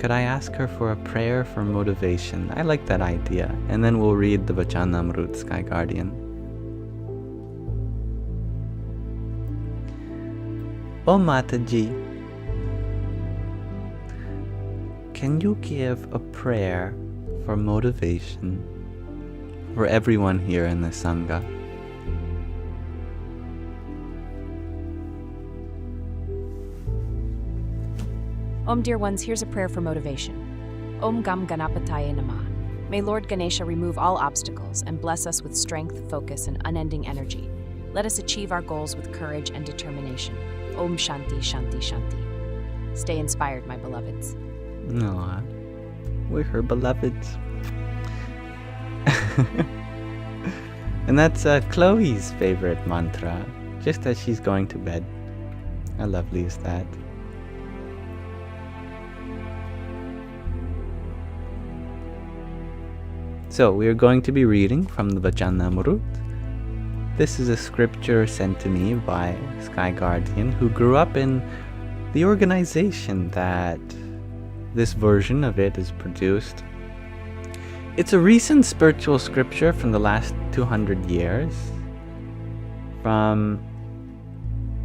Could I ask her for a prayer for motivation? I like that idea. And then we'll read the Vachanamrut, SkyGuardian. Om Mataji, can you give a prayer for motivation for everyone here in the Sangha? Om, dear ones, here's a prayer for motivation. Om Gam Ganapataye Namah. May Lord Ganesha remove all obstacles and bless us with strength, focus, and unending energy. Let us achieve our goals with courage and determination. Om Shanti, Shanti, Shanti. Stay inspired, my beloveds. No, we're her beloveds. And that's Chloe's favorite mantra, just as she's going to bed. How lovely is that? So, we are going to be reading from the Vachanamrut. This is a scripture sent to me by SkyGuardian, who grew up in the organization that this version of it is produced. It's a recent spiritual scripture from the last 200 years, from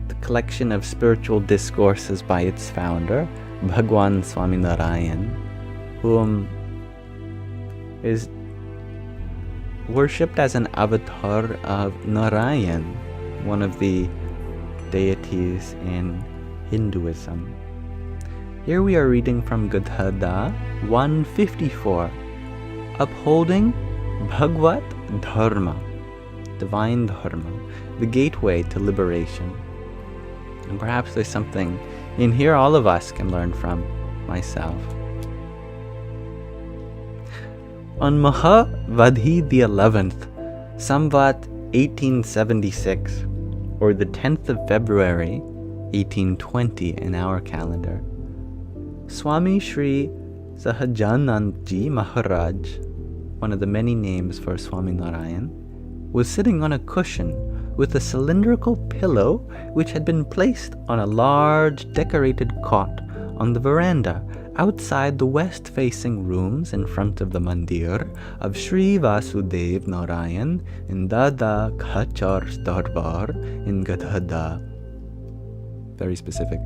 the collection of spiritual discourses by its founder, Bhagwan Swaminarayan, whom is worshipped as an avatar of Narayan, one of the deities in Hinduism. Here we are reading from Gadhadā 154, upholding Bhagavad Dharma, divine Dharma, the gateway to liberation. And perhaps there's something in here all of us can learn from, myself. On Mahavadhi the 11th, Samvat 1876, or the 10th of February, 1820 in our calendar, Swami Sri Sahajanandji Maharaj, one of the many names for Swaminarayan, was sitting on a cushion with a cylindrical pillow which had been placed on a large decorated cot on the veranda outside the west-facing rooms in front of the mandir of Sri Vasudev Narayan in Dada Khachar's Darbar in Gadhadā. Very specific.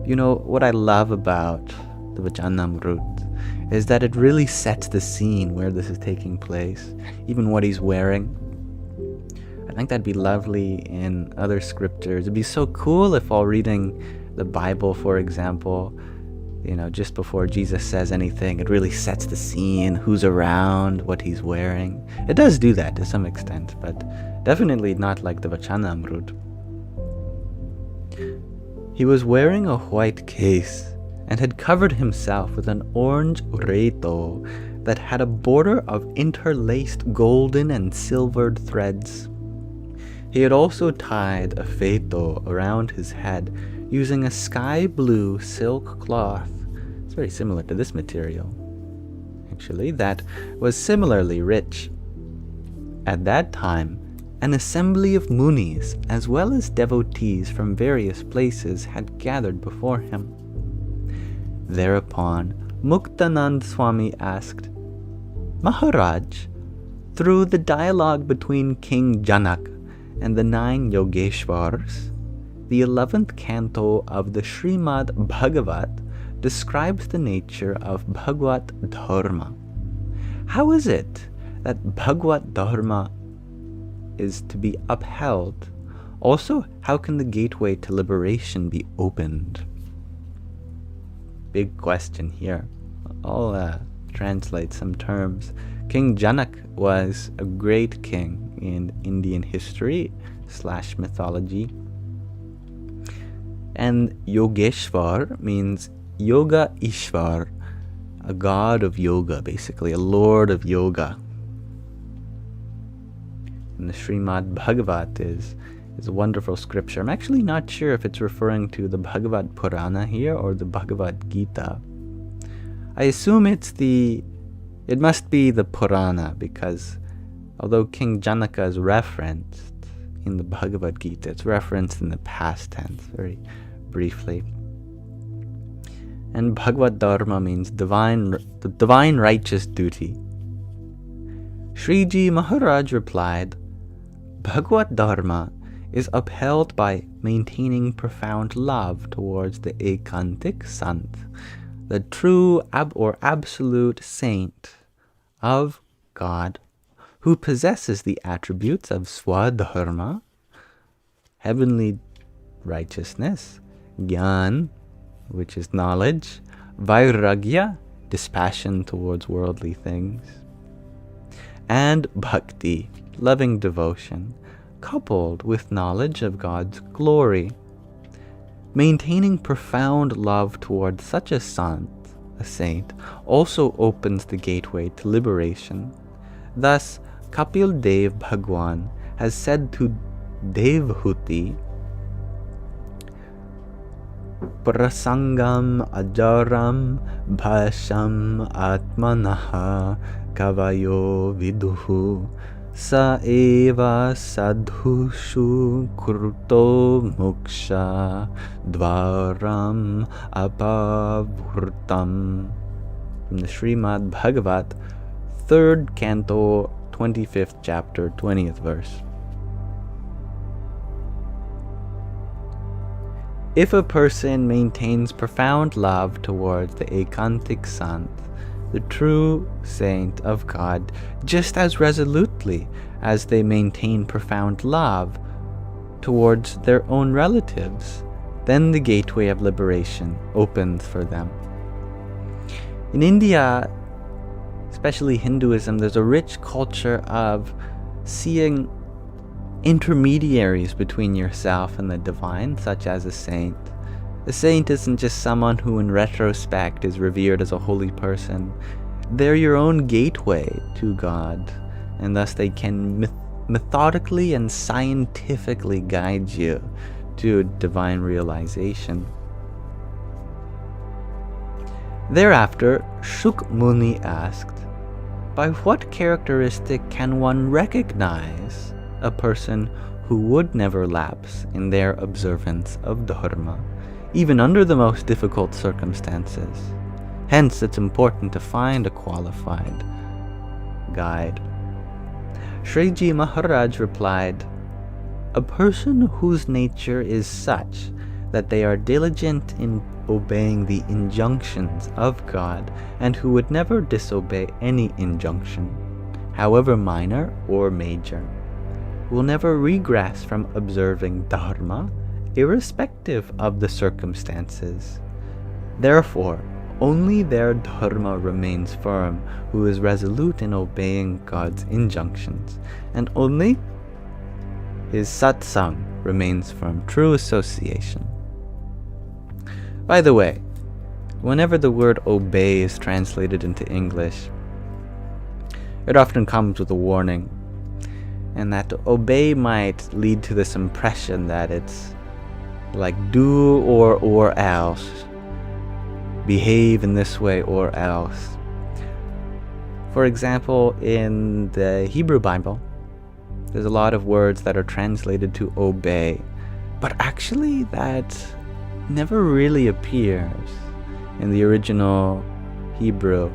You know, what I love about the Vachanamrut is that it really sets the scene where this is taking place, even what he's wearing. I think that'd be lovely in other scriptures. It'd be so cool if while reading the Bible, for example, you know, just before Jesus says anything, it really sets the scene, who's around, what he's wearing. It does do that to some extent, but definitely not like the Vachanamrut. He was wearing a white case and had covered himself with an orange reto that had a border of interlaced golden and silvered threads. He had also tied a feto around his head using a sky blue silk cloth. It's very similar to this material, actually, that was similarly rich. At that time, an assembly of munis, as well as devotees from various places, had gathered before him. Thereupon, Muktanand Swami asked, Maharaj, through the dialogue between King Janak and the 9 Yogeshwars, the 11th canto of the Srimad Bhagavat describes the nature of Bhagavad Dharma. How is it that Bhagavad Dharma is to be upheld? Also, how can the gateway to liberation be opened? Big question here. I'll translate some terms. King Janak was a great king in Indian history / mythology. And Yogeshwar means Yoga Ishwar, a god of yoga, basically, a lord of yoga. And the Srimad Bhagavat is a wonderful scripture. I'm actually not sure if it's referring to the Bhagavad Purana here or the Bhagavad Gita. I assume it must be the Purana, because although King Janaka is referenced in the Bhagavad Gita, it's referenced in the past tense, very briefly. and Bhagavad Dharma means the divine righteous duty. Sriji Maharaj replied, Bhagavad Dharma is upheld by maintaining profound love towards the Ekantik Sant, the true or absolute saint of God, who possesses the attributes of Swadharma, heavenly righteousness, Gyan, which is knowledge, Vairagya, dispassion towards worldly things, and Bhakti, loving devotion, coupled with knowledge of God's glory. Maintaining profound love towards such a saint, also opens the gateway to liberation. Thus, Kapil Dev Bhagwan has said to Devhuti, Prasangam ajaram bhasham atmanaha kavayo viduhu sa eva sadhushu kurto moksha dvaram apavurtam. From the Srimad Bhagavat, 3rd Canto, 25th chapter, 20th verse. If a person maintains profound love towards the Ekantik Sant, the true saint of God, just as resolutely as they maintain profound love towards their own relatives, then the gateway of liberation opens for them. In India, especially Hinduism, there's a rich culture of seeing intermediaries between yourself and the divine, such as a saint. A saint isn't just someone who in retrospect is revered as a holy person. They're your own gateway to God, and thus they can methodically and scientifically guide you to divine realization. Thereafter, Shuk Muni asked, by what characteristic can one recognize a person who would never lapse in their observance of Dharma, even under the most difficult circumstances? Hence, it's important to find a qualified guide. Sriji Maharaj replied, a person whose nature is such that they are diligent in obeying the injunctions of God and who would never disobey any injunction, however minor or major, will never regress from observing Dharma, irrespective of the circumstances. Therefore, only their Dharma remains firm who is resolute in obeying God's injunctions, and only his satsang remains firm, true association. By the way, whenever the word obey is translated into English, it often comes with a warning, and that to obey might lead to this impression that it's like do or else, behave in this way or else. For example, in the Hebrew Bible, there's a lot of words that are translated to obey, but actually that never really appears in the original Hebrew.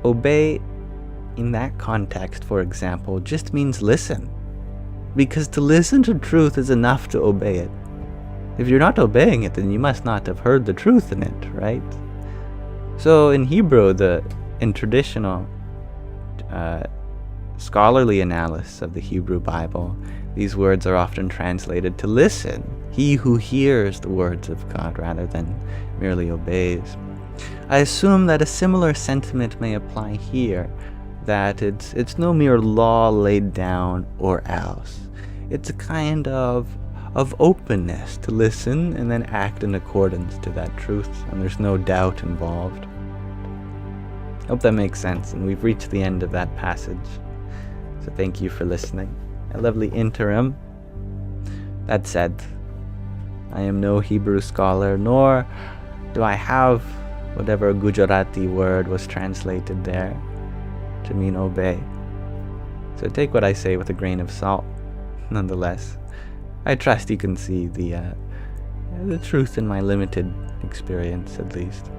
Obey in that context, for example, just means listen, because to listen to truth is enough to obey it. If you're not obeying it, then you must not have heard the truth in it, right? So in Hebrew, in traditional scholarly analysis of the Hebrew Bible, these words are often translated to listen, he who hears the words of God, rather than merely obeys. I assume that a similar sentiment may apply here, that it's no mere law laid down or else. It's a kind of openness to listen and then act in accordance to that truth, and there's no doubt involved. Hope that makes sense, and we've reached the end of that passage. So thank you for listening. A lovely interim. That said, I am no Hebrew scholar, nor do I have whatever Gujarati word was translated there to mean obey. So take what I say with a grain of salt. Nonetheless, I trust you can see the the truth in my limited experience, at least.